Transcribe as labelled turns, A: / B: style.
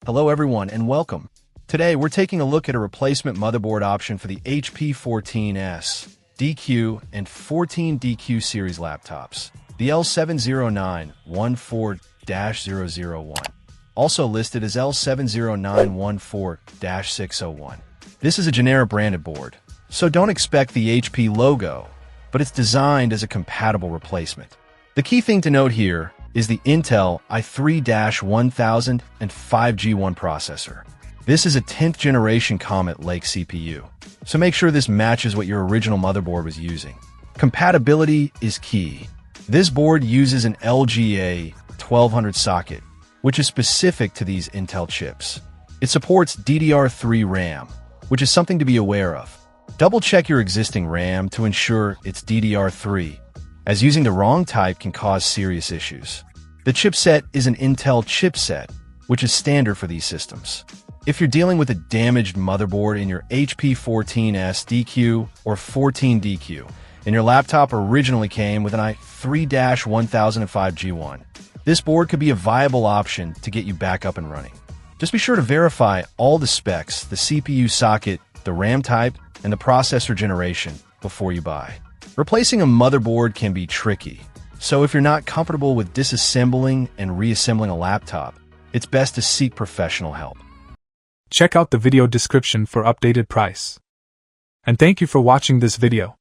A: Hello everyone and welcome. Today we're taking a look at a replacement motherboard option for the HP 14S-DQ and 14DQ series laptops, the L70914-001, also listed as L70914-601. This is a generic branded board, so don't expect the HP logo, but it's designed as a compatible replacement. The key thing to note here is the Intel i3-1005G1 processor. This is a 10th generation Comet Lake CPU, so make sure this matches what your original motherboard was using. Compatibility is key. This board uses an LGA 1200 socket, which is specific to these Intel chips. It supports DDR3 RAM, which is something to be aware of. Double check your existing RAM to ensure it's DDR3, as using the wrong type can cause serious issues. The chipset is an Intel chipset, which is standard for these systems. If you're dealing with a damaged motherboard in your HP 14S-DQ or 14DQ, and your laptop originally came with an i3-1005G1, this board could be a viable option to get you back up and running. Just be sure to verify all the specs, the CPU socket, the RAM type, and the processor generation before you buy. Replacing a motherboard can be tricky, so if you're not comfortable with disassembling and reassembling a laptop, it's best to seek professional help.
B: Check out the video description for updated price. And thank you for watching this video.